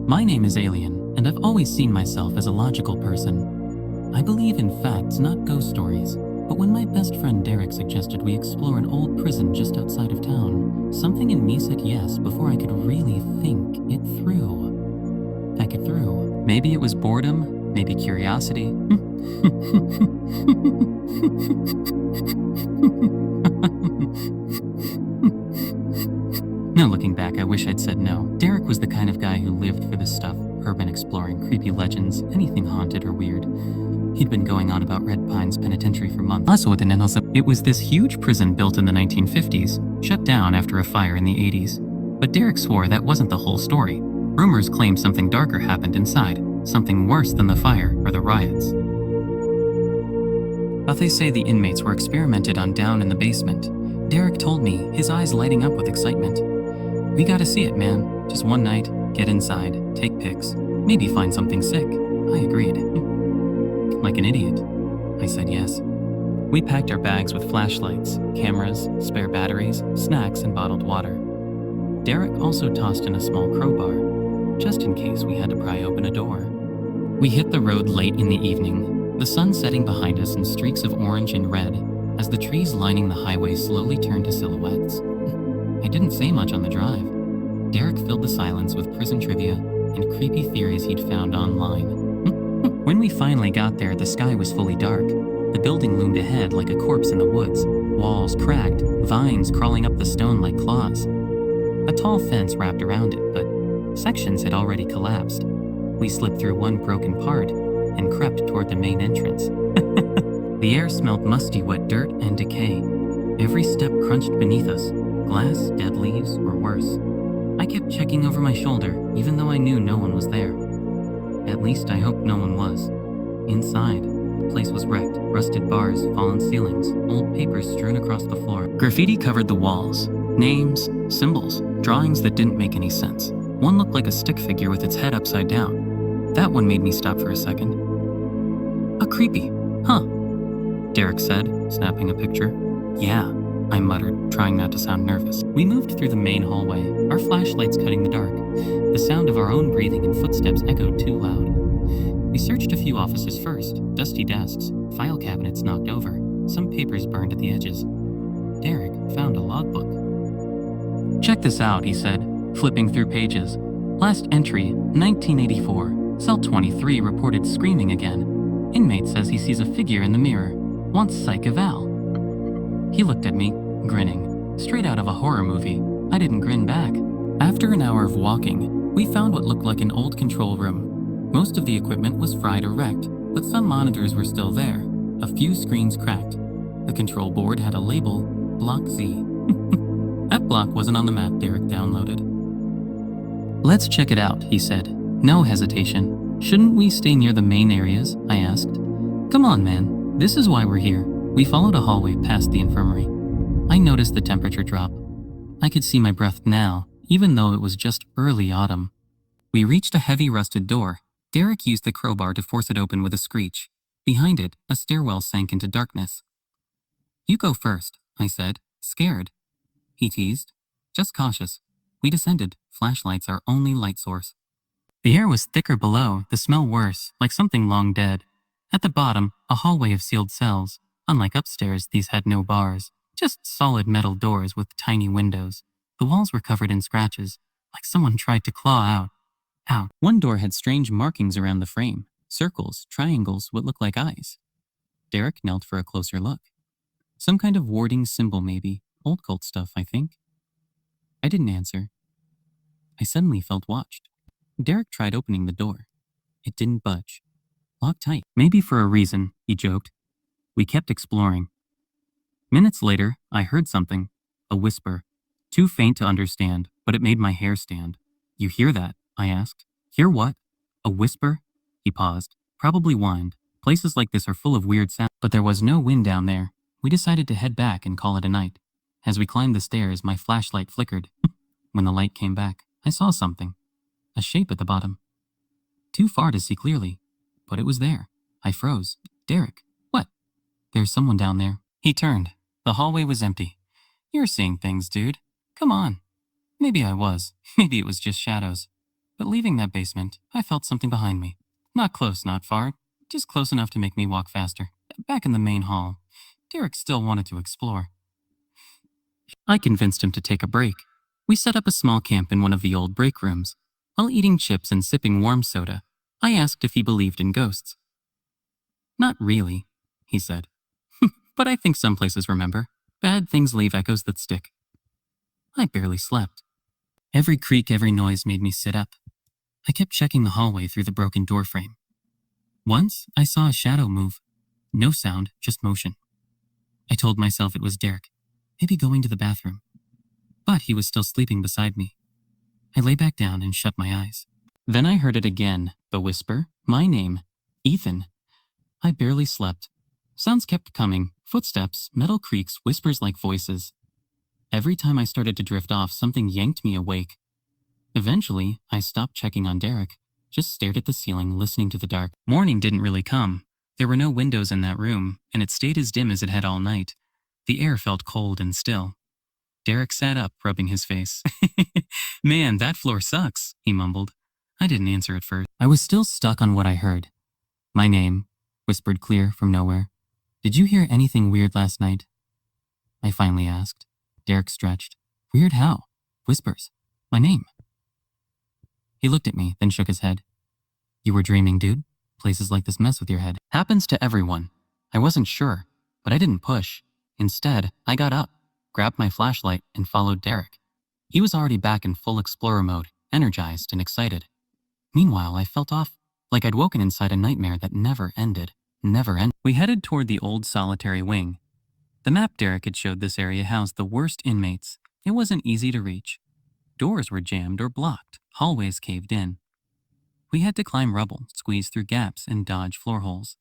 My name is Alien, and I've always seen myself as a logical person. I believe in facts, not ghost stories. But when my best friend Derek suggested we explore an old prison just outside of town, something in me said yes before I could really think it through. Maybe it was boredom, maybe curiosity. Now looking back, I wish I'd said no. Derek was the kind of guy who lived for this stuff, urban exploring, creepy legends, anything haunted or weird. He'd been going on about Red Pines Penitentiary for months. It was this huge prison built in the 1950s, shut down after a fire in the 80s. But Derek swore that wasn't the whole story. Rumors claimed something darker happened inside, something worse than the fire or the riots. But they say the inmates were experimented on down in the basement. Derek told me, his eyes lighting up with excitement. We gotta see it, man. Just one night, get inside, take pics, maybe find something sick. I agreed. Like an idiot. I said yes. We packed our bags with flashlights, cameras, spare batteries, snacks, and bottled water. Derek also tossed in a small crowbar, just in case we had to pry open a door. We hit the road late in the evening, the sun setting behind us in streaks of orange and red as the trees lining the highway slowly turned to silhouettes. I didn't say much on the drive. Derek filled the silence with prison trivia and creepy theories he'd found online. When we finally got there, the sky was fully dark. The building loomed ahead like a corpse in the woods, walls cracked, vines crawling up the stone like claws. A tall fence wrapped around it, but sections had already collapsed. We slipped through one broken part and crept toward the main entrance. The air smelled musty wet dirt and decay. Every step crunched beneath us, glass, dead leaves, or worse. I kept checking over my shoulder, even though I knew no one was there. At least I hoped no one was. Inside, the place was wrecked, rusted bars, fallen ceilings, old papers strewn across the floor. Graffiti covered the walls. Names, symbols, drawings that didn't make any sense. One looked like a stick figure with its head upside down. That one made me stop for a second. A creepy, huh? Derek said, snapping a picture. Yeah, I muttered, trying not to sound nervous. We moved through the main hallway, our flashlights cutting the dark. The sound of our own breathing and footsteps echoed too loud. We searched a few offices first, dusty desks, file cabinets knocked over, some papers burned at the edges. Derek found a logbook. Check this out, he said, flipping through pages. Last entry, 1984. Cell 23 reported screaming again. Inmate says he sees a figure in the mirror. Wants psych eval. He looked at me, grinning. Straight out of a horror movie. I didn't grin back. After an hour of walking, we found what looked like an old control room. Most of the equipment was fried or wrecked, but some monitors were still there. A few screens cracked. The control board had a label, Block Z. That block wasn't on the map Derek downloaded. Let's check it out, he said. No hesitation. Shouldn't we stay near the main areas? I asked. Come on, man. This is why we're here. We followed a hallway past the infirmary. I noticed the temperature drop. I could see my breath now, even though it was just early autumn. We reached a heavy rusted door. Derek used the crowbar to force it open with a screech. Behind it, a stairwell sank into darkness. You go first, I said, scared. He teased. Just cautious. We descended, flashlights our only light source. The air was thicker below, the smell worse, like something long dead. At the bottom, a hallway of sealed cells. Unlike upstairs, these had no bars, just solid metal doors with tiny windows. The walls were covered in scratches, like someone tried to claw out. One door had strange markings around the frame, circles, triangles, what looked like eyes. Derek knelt for a closer look. Some kind of warding symbol maybe, old cult stuff, I think. I didn't answer. I suddenly felt watched. Derek tried opening the door. It didn't budge. Locked tight. Maybe for a reason, he joked. We kept exploring. Minutes later, I heard something. A whisper. Too faint to understand, but it made my hair stand. You hear that? I asked. Hear what? A whisper? He paused. Probably whined. Places like this are full of weird sounds. But there was no wind down there. We decided to head back and call it a night. As we climbed the stairs, my flashlight flickered. When the light came back, I saw something. A shape at the bottom. Too far to see clearly, but it was there. I froze. Derek, what? There's someone down there. He turned. The hallway was empty. You're seeing things, dude. Come on. Maybe I was. Maybe it was just shadows. But leaving that basement, I felt something behind me. Not close, not far, just close enough to make me walk faster. Back in the main hall, Derek still wanted to explore. I convinced him to take a break. We set up a small camp in one of the old break rooms. While eating chips and sipping warm soda, I asked if he believed in ghosts. Not really, he said. But I think some places remember. Bad things leave echoes that stick. I barely slept. Every creak, every noise made me sit up. I kept checking the hallway through the broken doorframe. Once, I saw a shadow move. No sound, just motion. I told myself it was Derek, maybe going to the bathroom. But he was still sleeping beside me. I lay back down and shut my eyes. Then I heard it again, the whisper, my name, Ethan. I barely slept. Sounds kept coming, footsteps, metal creaks, whispers like voices. Every time I started to drift off, something yanked me awake. Eventually, I stopped checking on Derek, just stared at the ceiling, listening to the dark. Morning didn't really come. There were no windows in that room, and it stayed as dim as it had all night. The air felt cold and still. Derek sat up, rubbing his face. Man, that floor sucks, he mumbled. I didn't answer at first. I was still stuck on what I heard. My name, whispered clear from nowhere. Did you hear anything weird last night? I finally asked. Derek stretched. Weird how? Whispers. My name. He looked at me, then shook his head. You were dreaming, dude. Places like this mess with your head. Happens to everyone. I wasn't sure, but I didn't push. Instead, I got up, grabbed my flashlight, and followed Derek. He was already back in full explorer mode, energized and excited. Meanwhile, I felt off, like I'd woken inside a nightmare that never ended. Never ended. We headed toward the old solitary wing. The map Derek had showed this area housed the worst inmates. It wasn't easy to reach. Doors were jammed or blocked, hallways caved in. We had to climb rubble, squeeze through gaps, and dodge floor holes.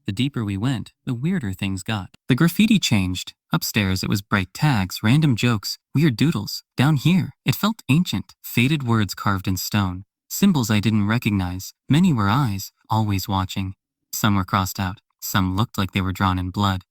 The deeper we went, the weirder things got. The graffiti changed. Upstairs, it was bright tags, random jokes, weird doodles. Down here, it felt ancient, faded words carved in stone. Symbols I didn't recognize. Many were eyes, always watching. Some were crossed out. Some looked like they were drawn in blood.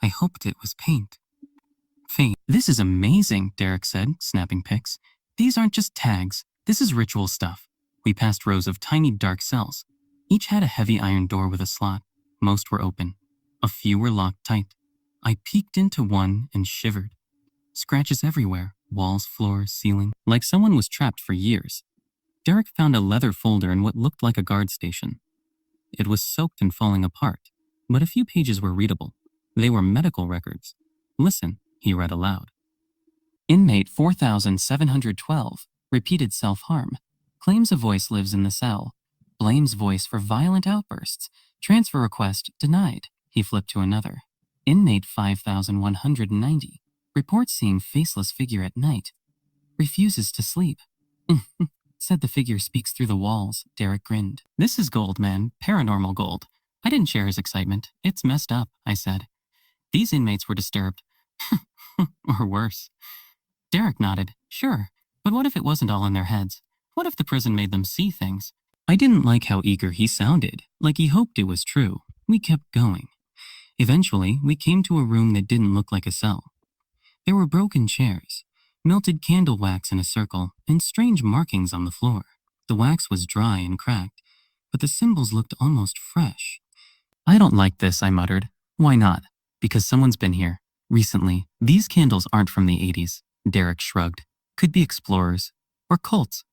I hoped it was paint. Faint. This is amazing, Derek said, snapping pics. These aren't just tags. This is ritual stuff. We passed rows of tiny dark cells. Each had a heavy iron door with a slot. Most were open. A few were locked tight. I peeked into one and shivered. Scratches everywhere. Walls, floors, ceiling. Like someone was trapped for years. Derek found a leather folder in what looked like a guard station. It was soaked and falling apart, but a few pages were readable. They were medical records. Listen, he read aloud. Inmate 4712, repeated self-harm. Claims a voice lives in the cell. Blames voice for violent outbursts. Transfer request denied. He flipped to another. Inmate 5190. Reports seeing faceless figure at night. Refuses to sleep. Said the figure speaks through the walls. Derek grinned. This is gold, man. Paranormal gold. I didn't share his excitement. It's messed up, I said. These inmates were disturbed. Or worse. Derek nodded. Sure, but what if it wasn't all in their heads? What if the prison made them see things? I didn't like how eager he sounded, like he hoped it was true. We kept going. Eventually, we came to a room that didn't look like a cell. There were broken chairs, melted candle wax in a circle, and strange markings on the floor. The wax was dry and cracked, but the symbols looked almost fresh. I don't like this, I muttered. Why not? Because someone's been here. Recently. These candles aren't from the 80s. Derek shrugged. Could be explorers. Or cults.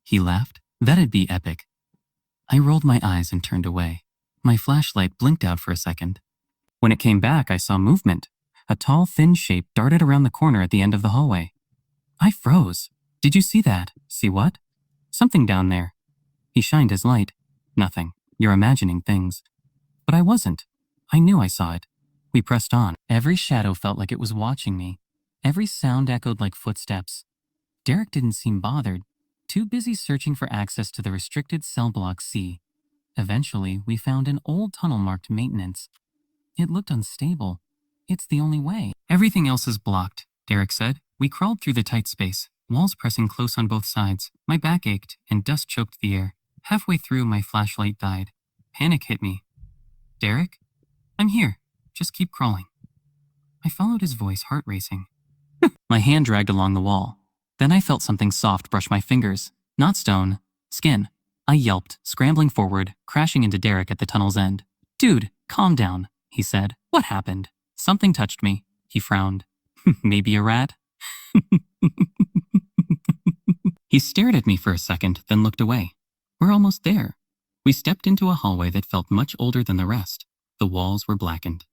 He laughed. That'd be epic. I rolled my eyes and turned away. My flashlight blinked out for a second. When it came back, I saw movement. A tall, thin shape darted around the corner at the end of the hallway. I froze. Did you see that? See what? Something down there. He shined his light. Nothing. You're imagining things. But I wasn't. I knew I saw it. We pressed on. Every shadow felt like it was watching me. Every sound echoed like footsteps. Derek didn't seem bothered, too busy searching for access to the restricted cell block C. Eventually, we found an old tunnel marked maintenance. It looked unstable. It's the only way. Everything else is blocked, Derek said. We crawled through the tight space, walls pressing close on both sides. My back ached, and dust choked the air. Halfway through, my flashlight died. Panic hit me. Derek? I'm here. Just keep crawling. I followed his voice, heart racing. My hand dragged along the wall. Then I felt something soft brush my fingers. Not stone. Skin. I yelped, scrambling forward, crashing into Derek at the tunnel's end. Dude, calm down, he said. What happened? Something touched me. He frowned. Maybe a rat? He stared at me for a second, then looked away. We're almost there. We stepped into a hallway that felt much older than the rest. The walls were blackened.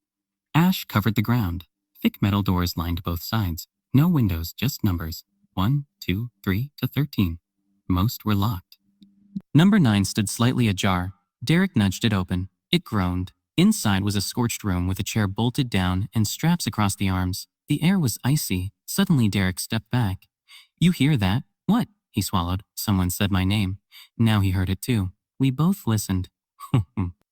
Ash covered the ground. Thick metal doors lined both sides. No windows, just numbers. 1, 2, 3 to 13. Most were locked. Number 9 stood slightly ajar. Derek nudged it open. It groaned. Inside was a scorched room with a chair bolted down and straps across the arms. The air was icy. Suddenly Derek stepped back. You hear that? What? He swallowed. Someone said my name. Now he heard it too. We both listened.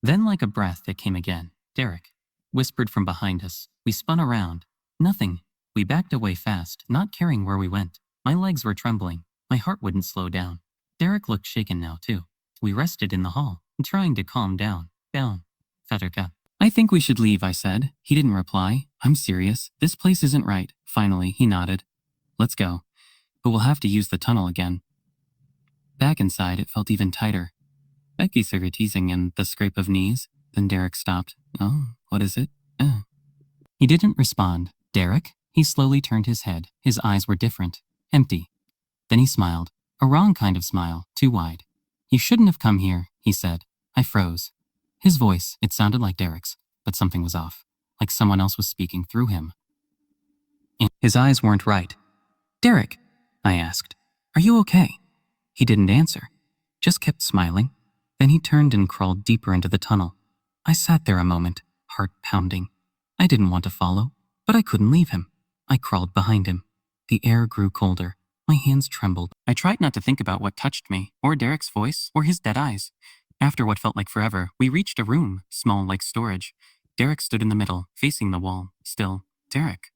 Then like a breath, it came again. Derek. Whispered from behind us. We spun around. Nothing. We backed away fast, not caring where we went. My legs were trembling. My heart wouldn't slow down. Derek looked shaken now too. We rested in the hall, trying to calm down. Down. Fetterka. I think we should leave, I said. He didn't reply. I'm serious. This place isn't right. Finally, he nodded. Let's go. But we'll have to use the tunnel again. Back inside, it felt even tighter. Becky started teasing and the scrape of knees. Then Derek stopped. Oh, what is it? He didn't respond. Derek? He slowly turned his head. His eyes were different. Empty. Then he smiled. A wrong kind of smile. Too wide. You shouldn't have come here, he said. I froze. His voice, it sounded like Derek's, but something was off. Like someone else was speaking through him. His eyes weren't right. Derek, I asked, are you okay? He didn't answer. Just kept smiling. Then he turned and crawled deeper into the tunnel. I sat there a moment, heart pounding. I didn't want to follow, but I couldn't leave him. I crawled behind him. The air grew colder. My hands trembled. I tried not to think about what touched me, or Derek's voice, or his dead eyes. After what felt like forever, we reached a room, small like storage. Derek stood in the middle, facing the wall. Still, Derek.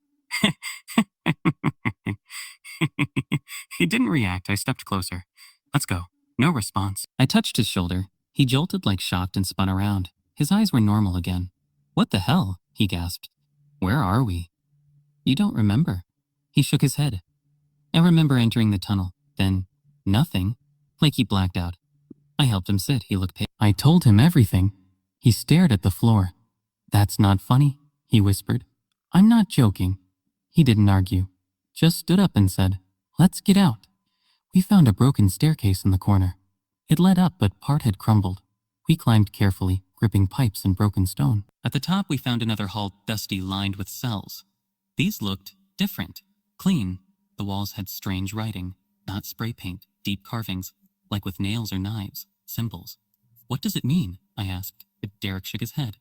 He didn't react. I stepped closer. Let's go. No response. I touched his shoulder. He jolted like shocked and spun around. His eyes were normal again. What the hell? He gasped. Where are we? You don't remember. He shook his head. I remember entering the tunnel. Then, nothing. Like he blacked out. I helped him sit. He looked pale. I told him everything. He stared at the floor. That's not funny, he whispered. I'm not joking. He didn't argue. Just stood up and said, let's get out. We found a broken staircase in the corner. It led up, but part had crumbled. We climbed carefully, gripping pipes and broken stone. At the top, we found another hall, dusty, lined with cells. These looked different, clean. The walls had strange writing, not spray paint, deep carvings, like with nails or knives, symbols. What does it mean? I asked. Derek shook his head.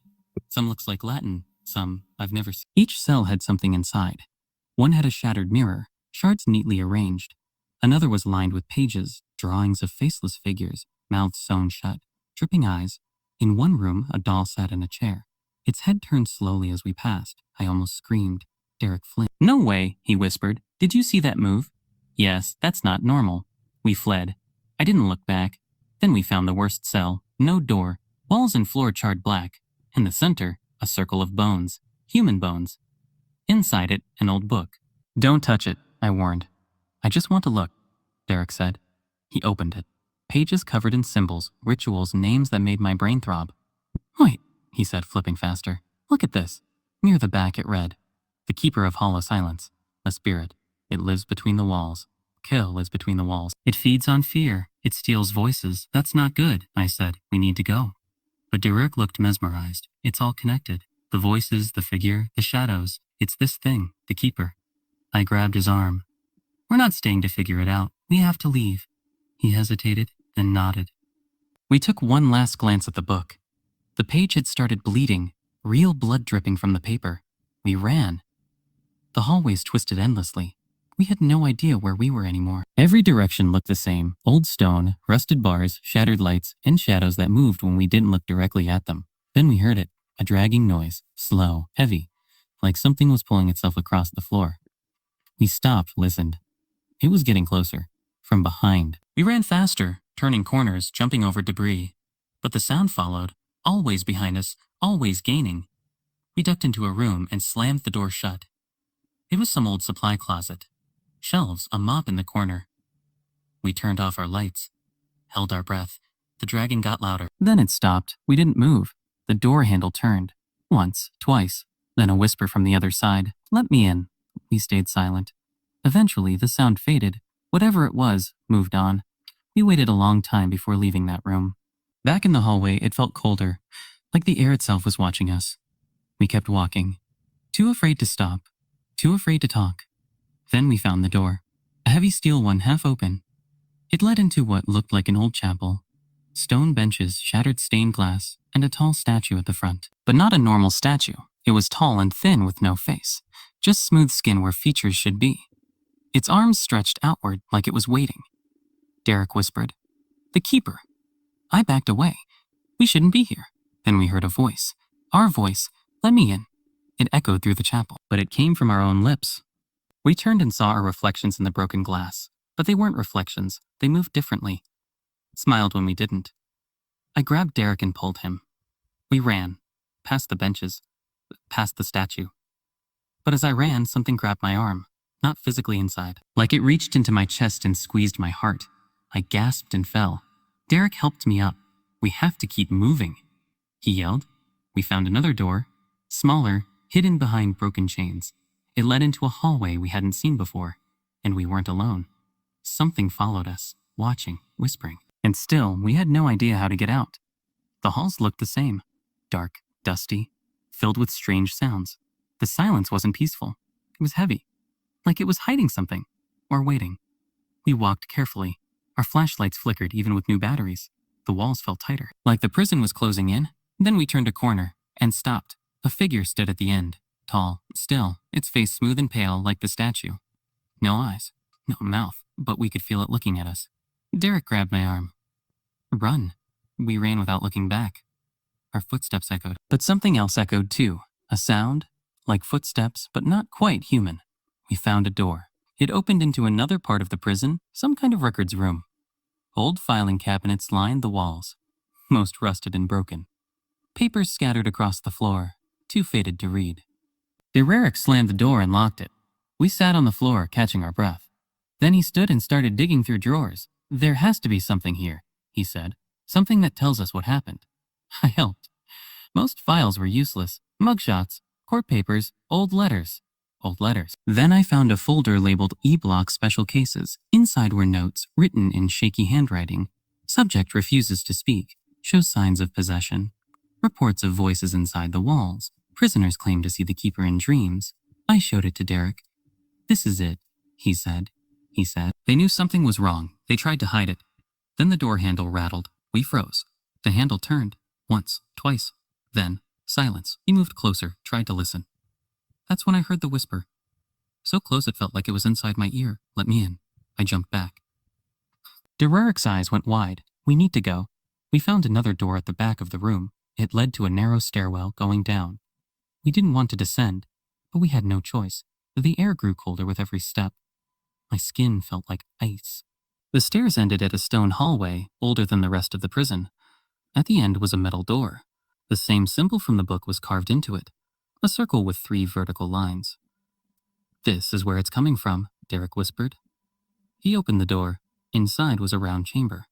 Some looks like Latin, some I've never seen. Each cell had something inside. One had a shattered mirror, shards neatly arranged. Another was lined with pages, drawings of faceless figures, mouths sewn shut, dripping eyes. In one room, a doll sat in a chair. Its head turned slowly as we passed. I almost screamed. Derek flinched. No way, he whispered. Did you see that move? Yes, that's not normal. We fled. I didn't look back. Then we found the worst cell. No door. Walls and floor charred black. In the center, a circle of bones. Human bones. Inside it, an old book. Don't touch it, I warned. I just want to look, Derek said. He opened it. Pages covered in symbols, rituals, names that made my brain throb. Wait, he said, flipping faster. Look at this. Near the back it read, the keeper of hollow silence. A spirit. It lives between the walls. Kill is between the walls. It feeds on fear. It steals voices. That's not good, I said. We need to go. But Derek looked mesmerized. It's all connected. The voices, the figure, the shadows. It's this thing, the keeper. I grabbed his arm. We're not staying to figure it out. We have to leave. He hesitated, then nodded. We took one last glance at the book. The page had started bleeding, real blood dripping from the paper. We ran. The hallways twisted endlessly. We had no idea where we were anymore. Every direction looked the same. Old stone, rusted bars, shattered lights, and shadows that moved when we didn't look directly at them. Then we heard it, a dragging noise, slow, heavy, like something was pulling itself across the floor. We stopped, listened. It was getting closer, from behind. We ran faster, turning corners, jumping over debris. But the sound followed, always behind us, always gaining. We ducked into a room and slammed the door shut. It was some old supply closet. Shelves, a mop in the corner. We turned off our lights, held our breath. The dragging got louder. Then it stopped. We didn't move. The door handle turned. Once, twice. Then a whisper from the other side. "Let me in." We stayed silent. Eventually, the sound faded. Whatever it was, moved on. We waited a long time before leaving that room. Back in the hallway, it felt colder, like the air itself was watching us. We kept walking, too afraid to stop, too afraid to talk. Then we found the door, a heavy steel one half open. It led into what looked like an old chapel. Stone benches, shattered stained glass, and a tall statue at the front. But not a normal statue. It was tall and thin with no face, just smooth skin where features should be. Its arms stretched outward like it was waiting. Derek whispered, "The keeper." I backed away. "We shouldn't be here." Then we heard a voice. Our voice. "Let me in." It echoed through the chapel, but it came from our own lips. We turned and saw our reflections in the broken glass, but they weren't reflections. They moved differently. Smiled when we didn't. I grabbed Derek and pulled him. We ran, past the benches, past the statue. But as I ran, something grabbed my arm, not physically inside. Like it reached into my chest and squeezed my heart. I gasped and fell. Derek helped me up. "We have to keep moving," he yelled. We found another door, smaller, hidden behind broken chains. It led into a hallway we hadn't seen before, and we weren't alone. Something followed us, watching, whispering. And still, we had no idea how to get out. The halls looked the same. Dark, dusty, filled with strange sounds. The silence wasn't peaceful. It was heavy, like it was hiding something, or waiting. We walked carefully. Our flashlights flickered even with new batteries. The walls felt tighter, like the prison was closing in. Then we turned a corner and stopped. A figure stood at the end, tall, still, its face smooth and pale like the statue. No eyes, no mouth, but we could feel it looking at us. Derek grabbed my arm. "Run." We ran without looking back. Our footsteps echoed. But something else echoed too. A sound, like footsteps, but not quite human. We found a door. It opened into another part of the prison, some kind of records room. Old filing cabinets lined the walls, most rusted and broken. Papers scattered across the floor, too faded to read. Derek slammed the door and locked it. We sat on the floor, catching our breath. Then he stood and started digging through drawers. "There has to be something here," he said. "Something that tells us what happened." I helped. Most files were useless. Mugshots, court papers, old letters. Then I found a folder labeled E-Block Special Cases. Inside were notes written in shaky handwriting. Subject refuses to speak. Shows signs of possession. Reports of voices inside the walls. Prisoners claim to see the keeper in dreams. I showed it to Derek. "This is it," he said. They knew something was wrong. They tried to hide it. Then the door handle rattled. We froze. The handle turned. Once, twice. Then, silence. He moved closer, tried to listen. That's when I heard the whisper. So close it felt like it was inside my ear. "Let me in." I jumped back. Derek's eyes went wide. "We need to go." We found another door at the back of the room. It led to a narrow stairwell going down. We didn't want to descend, but we had no choice. The air grew colder with every step. My skin felt like ice. The stairs ended at a stone hallway, older than the rest of the prison. At the end was a metal door. The same symbol from the book was carved into it. A circle with 3 vertical lines. "This is where it's coming from," Derek whispered. He opened the door. Inside was a round chamber.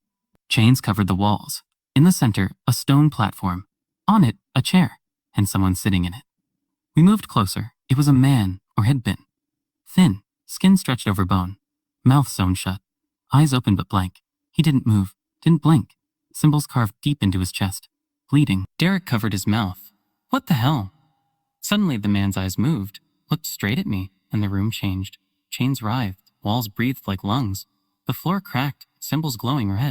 Chains covered the walls. In the center, a stone platform. On it, a chair, and someone sitting in it. We moved closer. It was a man, or had been. Thin, skin stretched over bone. Mouth sewn shut. Eyes open but blank. He didn't move, didn't blink. Symbols carved deep into his chest. Bleeding. Derek covered his mouth. "What the hell?" Suddenly the man's eyes moved, looked straight at me, and the room changed. Chains writhed, walls breathed like lungs. The floor cracked, symbols glowing red.